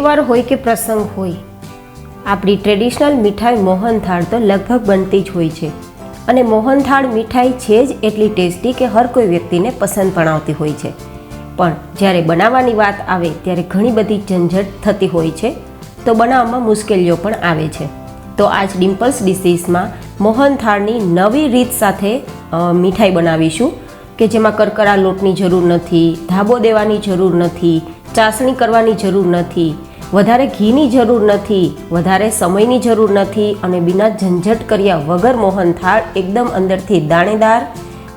તહેવાર હોય કે પ્રસંગ હોય, આપણી ટ્રેડિશનલ મીઠાઈ મોહનથાળ તો લગભગ બનતી જ હોય છે. અને મોહનથાળ મીઠાઈ છે જ એટલી ટેસ્ટી કે હર કોઈ વ્યક્તિને પસંદ પણ આવતી હોય છે. પણ જ્યારે બનાવવાની વાત આવે ત્યારે ઘણી બધી ઝંઝટ થતી હોય છે, તો બનાવવામાં મુશ્કેલીઓ પણ આવે છે. તો આજ ડિમ્પલ્સ ડિશીસમાં મોહનથાળની નવી રીત સાથે મીઠાઈ બનાવીશું કે જેમાં કરકરા લોટની જરૂર નથી, ધાબો દેવાની જરૂર નથી, ચાસણી કરવાની જરૂર નથી, વધારે ઘીની જરૂર નથી, વધારે સમયની જરૂર નથી અને બિના ઝંઝટ કર્યા વગર મોહનથાળ એકદમ અંદરથી દાણેદાર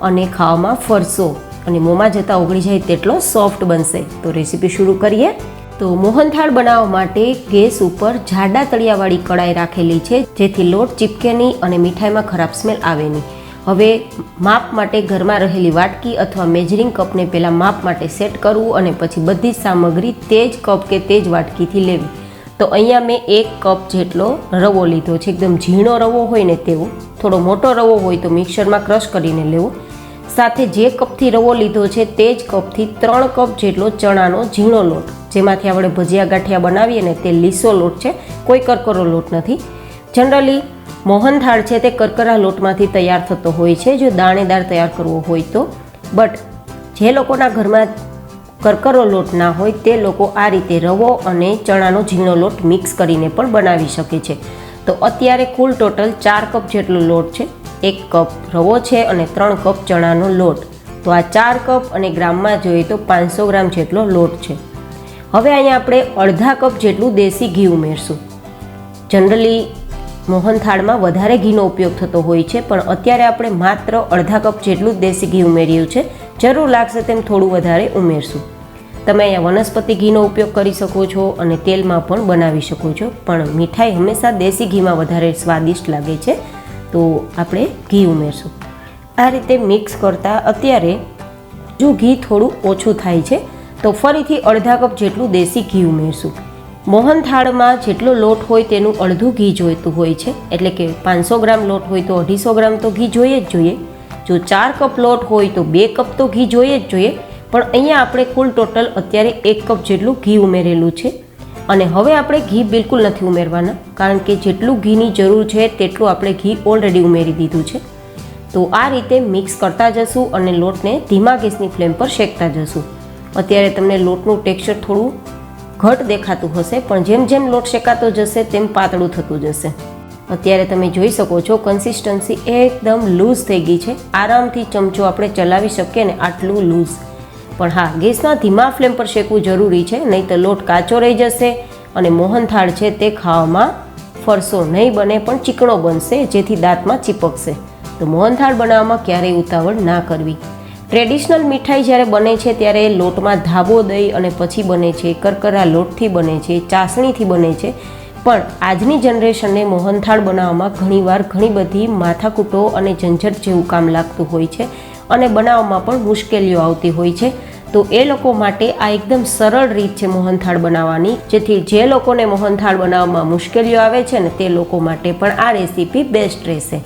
અને ખાવામાં ફરસો અને મોંમાં જતાં ઓગળી જાય તેટલો સોફ્ટ બનશે. તો રેસીપી શરૂ કરીએ. તો મોહનથાળ બનાવવા માટે ગેસ ઉપર જાડા તળિયાવાળી કડાઈ રાખેલી છે, જેથી લોટ ચીપકે નહીં અને મીઠાઈમાં ખરાબ સ્મેલ આવે નહીં. હવે માપ માટે ઘરમાં રહેલી વાટકી અથવા મેજરિંગ કપને પહેલાં માપ માટે સેટ કરવું અને પછી બધી જ સામગ્રી તે જ કપ કે તે જ વાટકીથી લેવી. તો અહીંયા મેં 1 કપ જેટલો રવો લીધો છે. એકદમ ઝીણો રવો હોય ને તેવો. થોડો મોટો રવો હોય તો મિક્સરમાં ક્રશ કરીને લેવો. સાથે જે કપથી રવો લીધો છે તે જ કપથી 3 કપ જેટલો ચણાનો ઝીણો લોટ, જેમાંથી આપણે ભજીયા ગાંઠિયા બનાવીએ ને તે લીસો લોટ છે, કોઈ કરકરો લોટ નથી. જનરલી મોહનથાળ છે તે કરકરા લોટમાંથી તૈયાર થતો હોય છે જો દાણેદાર તૈયાર કરવો હોય તો. બટ જે લોકોના ઘરમાં કરકરો લોટ ના હોય તે લોકો આ રીતે રવો અને ચણાનો ઝીણો લોટ મિક્સ કરીને પણ બનાવી શકે છે. તો અત્યારે કુલ ટોટલ 4 કપ જેટલો લોટ છે. 1 કપ રવો છે અને 3 કપ ચણાનો લોટ. તો આ 4 કપ અને ગ્રામમાં જોઈએ તો 500 ગ્રામ જેટલો લોટ છે. હવે અહીંયા આપણે અડધા કપ જેટલું દેશી ઘી ઉમેરશું. જનરલી મોહનથાળમાં વધારે ઘીનો ઉપયોગ થતો હોય છે, પણ અત્યારે આપણે માત્ર અડધા કપ જેટલું દેશી ઘી ઉમેર્યું છે. જરૂર લાગશે તેમ થોડું વધારે ઉમેરશું. તમે અહીંયા વનસ્પતિ ઘીનો ઉપયોગ કરી શકો છો અને તેલમાં પણ બનાવી શકો છો, પણ મીઠાઈ હંમેશા દેશી ઘીમાં વધારે સ્વાદિષ્ટ લાગે છે. તો આપણે ઘી ઉમેરશું. આ રીતે મિક્સ કરતાં અત્યારે જો ઘી થોડું ઓછું થાય છે તો ફરીથી અડધા કપ જેટલું દેશી ઘી ઉમેરશું. મોહનથાળમાં જેટલો લોટ હોય તેનું અડધું ઘી જોઈતું હોય છે, એટલે કે 500 ગ્રામ લોટ હોય તો 250 ગ્રામ તો ઘી જોઈએ જ જોઈએ. જો 4 કપ લોટ હોય તો 2 કપ તો ઘી જોઈએ જ જોઈએ. પણ અહીંયા આપણે કુલ ટોટલ અત્યારે 1 કપ જેટલું ઘી ઉમેરેલું છે. અને હવે આપણે ઘી બિલકુલ નથી ઉમેરવાના, કારણ કે જેટલું ઘીની જરૂર છે તેટલું આપણે ઘી ઓલરેડી ઉમેરી દીધું છે. તો આ રીતે મિક્સ કરતા જશું અને લોટને ધીમા ગેસની ફ્લેમ પર શેકતા જશું. અત્યારે તમને લોટનું ટેક્સચર થોડું ઘટ દેખાતું હશે, પણ જેમ જેમ લોટ શેકાતો જશે તેમ પાતળું થતું જશે. અત્યારે તમે જોઈ શકો છો કન્સિસ્ટન્સી એકદમ લૂઝ થઈ ગઈ છે. આરામથી ચમચો આપણે ચલાવી શકીએ ને આટલું લૂઝ. પણ હા, ગેસના ધીમા ફ્લેમ પર શેકવું જરૂરી છે, નહીં તો લોટ કાચો રહી જશે અને મોહનથાળ છે તે ખાવામાં ફરસો નહીં બને પણ ચીકણો બનશે, જેથી દાંતમાં ચીપકશે. તો મોહનથાળ બનાવવામાં ક્યારેય ઉતાવળ ના કરવી. ટ્રેડિશનલ મીઠાઈ જ્યારે બને છે ત્યારે લોટમાં ધાબો દઈ અને પછી બને છે, કરકરા લોટથી બને છે, ચાસણીથી બને છે. પણ આજની જનરેશનને મોહનથાળ બનાવવામાં ઘણીવાર ઘણી બધી માથાકૂટો અને ઝંઝટ જેવું કામ લાગતું હોય છે અને બનાવવામાં પણ મુશ્કેલીઓ આવતી હોય છે. તો એ લોકો માટે આ એકદમ સરળ રીત છે મોહનથાળ બનાવવાની, જેથી જે લોકોને મોહનથાળ બનાવવામાં મુશ્કેલીઓ આવે છે ને તે લોકો માટે પણ આ રેસીપી બેસ્ટ રહેશે.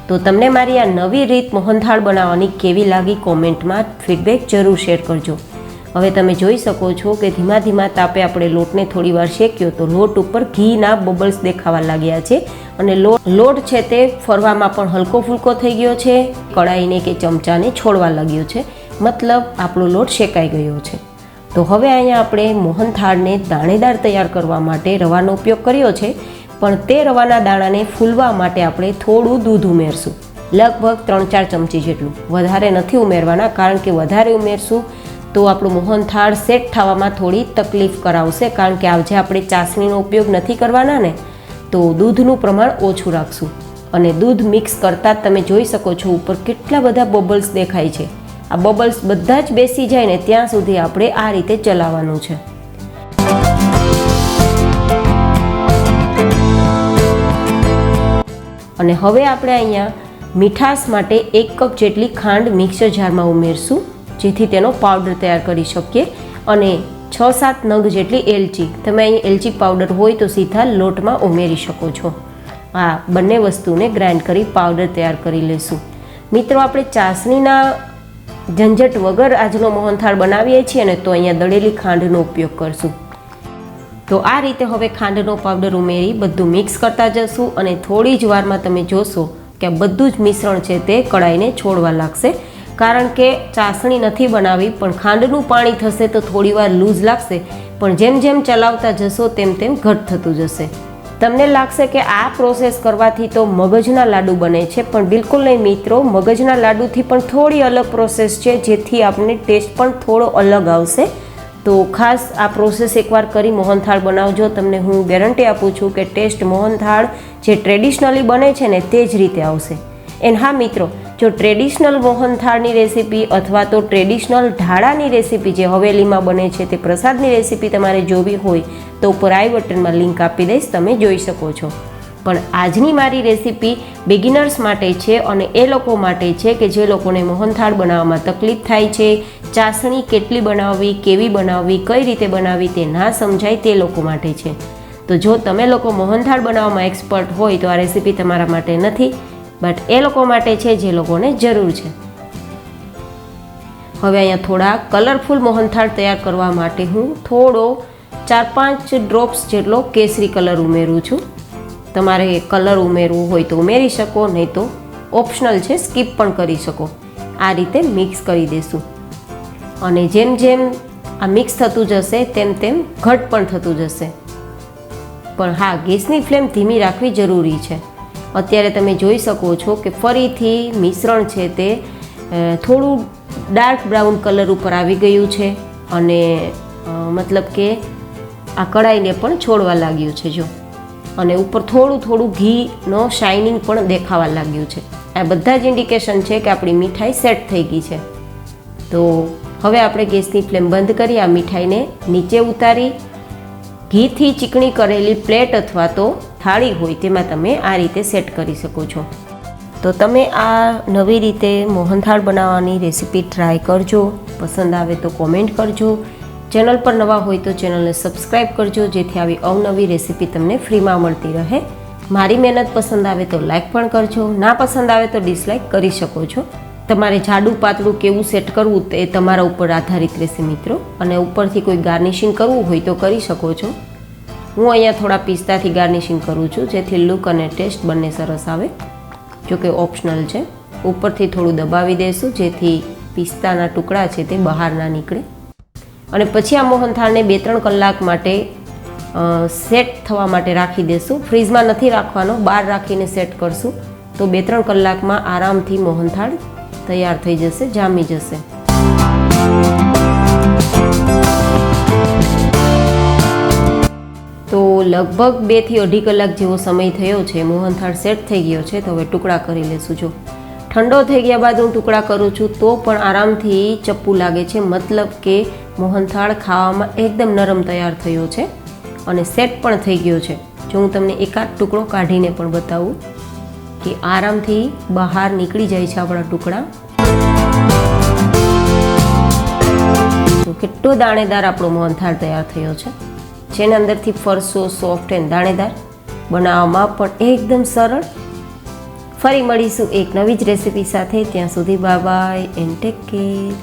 તો તમને મારી આ નવી રીત મોહનથાળ બનાવવાની કેવી લાગી કોમેન્ટમાં ફીડબેક જરૂર શેર કરજો. હવે તમે જોઈ શકો છો કે ધીમા ધીમા તાપે આપણે લોટને થોડી વાર શેક્યો તો લોટ ઉપર ઘીના બબલ્સ દેખાવા લાગ્યા છે અને લોટ છે તે ફરવામાં પણ હલકો ફૂલકો થઈ ગયો છે, કડાઈને કે ચમચાને છોડવા લાગ્યો છે. મતલબ આપણો લોટ શેકાઈ ગયો છે. તો હવે અહીંયા આપણે મોહનથાળને દાણેદાર તૈયાર કરવા માટે રવાનો ઉપયોગ કર્યો છે, પણ તે રવાના દાણાને ફૂલવા માટે આપણે થોડું દૂધ ઉમેરશું. લગભગ 3-4 ચમચી જેટલું. વધારે નથી ઉમેરવાના, કારણ કે વધારે ઉમેરશું તો આપણું મોહનથાળ સેટ થવામાં થોડી તકલીફ કરાવશે, કારણ કે આજે આપણે ચાસણીનો ઉપયોગ નથી કરવાના ને, તો દૂધનું પ્રમાણ ઓછું રાખશું. અને દૂધ મિક્સ કરતાં તમે જોઈ શકો છો ઉપર કેટલા બધા બબલ્સ દેખાય છે. આ બબલ્સ બધા જ બેસી જાય ને ત્યાં સુધી આપણે આ રીતે ચલાવવાનું છે. અને હવે આપણે અહીંયા મીઠાશ માટે 1 કપ જેટલી ખાંડ મિક્સર જારમાં ઉમેરશું, જેથી તેનો પાવડર તૈયાર કરી શકીએ. અને 6-7 નંગ જેટલી એલચી, તમે અહીં એલચી પાવડર હોય તો સીધા લોટમાં ઉમેરી શકો છો. આ બંને વસ્તુને ગ્રાઇન્ડ કરી પાવડર તૈયાર કરી લેશું. મિત્રો, આપણે ચાસણીના ઝંઝટ વગર આજનો મોહનથાળ બનાવીએ છીએ ને, તો અહીંયા દળેલી ખાંડનો ઉપયોગ કરશું. તો તો આ રીતે હવે ખાંડનો પાવડર ઉમેરી બધું મિક્સ કરતા જશું અને થોડી જ વારમાં તમે જોશો કે બધું જ મિશ્રણ છે તે કડાઈને છોડવા લાગશે, કારણ કે ચાસણી નથી બનાવી પણ ખાંડનું પાણી થશે તો થોડી વાર લૂઝ લાગશે, પણ જેમ જેમ ચલાવતા જશો તેમ તેમ ઘટ થતું જશે. તમને લાગશે કે આ પ્રોસેસ કરવાથી તો મગજના લાડુ બને છે, પણ બિલકુલ નહીં મિત્રો. મગજના લાડુથી પણ થોડી અલગ પ્રોસેસ છે, જેથી આપણને ટેસ્ટ પણ થોડો અલગ આવશે. તો ખાસ આ પ્રોસેસ એકવાર કરી મોહનથાળ બનાવજો. તમને હું ગેરંટી આપું છું કે ટેસ્ટ મોહનથાળ જે ટ્રેડિશનલી બને છે ને તે જ રીતે આવશે. એન્ડ હા મિત્રો, જો ટ્રેડિશનલ મોહનથાળની રેસીપી અથવા તો ટ્રેડિશનલ ઢાળાની રેસીપી જે હવેલીમાં બને છે તે પ્રસાદની રેસીપી તમારે જોવી હોય તો ઉપર આઈ બટનમાં લિંક આપી દઈશ, તમે જોઈ શકો છો. પણ આજની મારી રેસીપી બિગિનર્સ માટે છે અને એ લોકો માટે છે કે જે લોકોને મોહનથાળ બનાવવામાં તકલીફ થાય છે, ચાસણી કેટલી બનાવવી, કેવી બનાવવી, કઈ રીતે બનાવવી તે ના સમજાય તે લોકો માટે છે. તો જો તમે લોકો મોહનથાળ બનાવવામાં એક્સપર્ટ હોય તો આ રેસીપી તમારા માટે નથી, બટ એ લોકો માટે છે જે લોકોને જરૂર છે. હવે અહીંયા થોડા કલરફુલ મોહનથાળ તૈયાર કરવા માટે હું થોડો 4-5 ડ્રોપ્સ જેટલો કેસરી કલર ઉમેરું છું. તમારે કલર ઉમેરવું હોય તો ઉમેરી શકો, નહીં તો ઓપ્શનલ છે, સ્કીપ પણ કરી શકો. આ રીતે મિક્સ કરી દેશું અને જેમ જેમ આ મિક્સ થતું જશે તેમ તેમ ઘટ પણ થતું જશે. પણ હા, ગેસની ફ્લેમ ધીમી રાખવી જરૂરી છે. અત્યારે તમે જોઈ શકો છો કે ફરીથી મિશ્રણ છે તે થોડું ડાર્ક બ્રાઉન કલર ઉપર આવી ગયું છે અને મતલબ કે આ કઢાઈને પણ છોડવા લાગ્યું છે જો, અને ઉપર થોડું થોડું ઘીનો શાઇનિંગ પણ દેખાવા લાગ્યું છે. આ બધા જ ઇન્ડિકેશન છે કે આપણી મીઠાઈ સેટ થઈ ગઈ છે. તો હવે આપણે ગેસની ફ્લેમ બંધ કરી આ મીઠાઈને નીચે ઉતારી ઘીથી ચીકણી કરેલી પ્લેટ અથવા તો થાળી હોય તેમાં તમે આ રીતે સેટ કરી શકો છો. તો તમે આ નવી રીતે મોહનથાળ બનાવવાની રેસીપી ટ્રાય કરજો. પસંદ આવે તો કોમેન્ટ કરજો. ચેનલ પર નવા હોય તો ચેનલને સબસ્ક્રાઈબ કરજો, જેથી આવી અવનવી રેસીપી તમને ફ્રીમાં મળતી રહે. મારી મહેનત પસંદ આવે તો લાઈક પણ કરજો, ના પસંદ આવે તો ડિસલાઈક કરી શકો છો. તમારે જાડું પાતળું કેવું સેટ કરવું તે તમારા ઉપર આધારિત રહેશે મિત્રો, અને ઉપરથી કોઈ ગાર્નિશિંગ કરવું હોય તો કરી શકો છો. હું અહીંયા થોડા પિસ્તાથી ગાર્નિશિંગ કરું છું, જેથી લુક અને ટેસ્ટ બંને સરસ આવે. જોકે ઓપ્શનલ છે. ઉપરથી થોડું દબાવી દઈશું જેથી પિસ્તાના ટુકડા છે તે બહાર ના નીકળે. અને પછી આ મોહનથાળને 2-3 કલાક માટે સેટ થવા માટે રાખી દેશું. ફ્રીઝમાં નથી રાખવાનો, બહાર રાખીને સેટ કરશું તો 2-3 કલાકમાં આરામથી મોહનથાળ તૈયાર થઈ જશે, જામી જશે. તો લગભગ 2 થી 2.5 કલાક જેવો સમય થયો છે. મોહનથાળ સેટ થઈ ગયો છે. તો હવે ટુકડા કરી લેશું. જો ઠંડો થઈ ગયા બાદ હું ટુકડા કરું છું તો પણ આરામથી ચપ્પુ લાગે છે, મતલબ કે મોહનથાળ ખાવામાં એકદમ નરમ તૈયાર થયો છે અને સેટ પણ થઈ ગયો છે. જો હું તમને એકાદ ટુકડો કાઢીને પણ બતાવું કે આરામથી બહાર નીકળી જાય છે આપણા ટુકડા. તો કેટલો દાણેદાર આપણો મોહનથાળ તૈયાર થયો છે, જેને અંદરથી ફરસો સોફ્ટ એન્ડ દાણેદાર, બનાવવામાં પણ એકદમ સરળ. ફરી મળીશું એક નવી જ રેસીપી સાથે. ત્યાં સુધી bye bye and take care.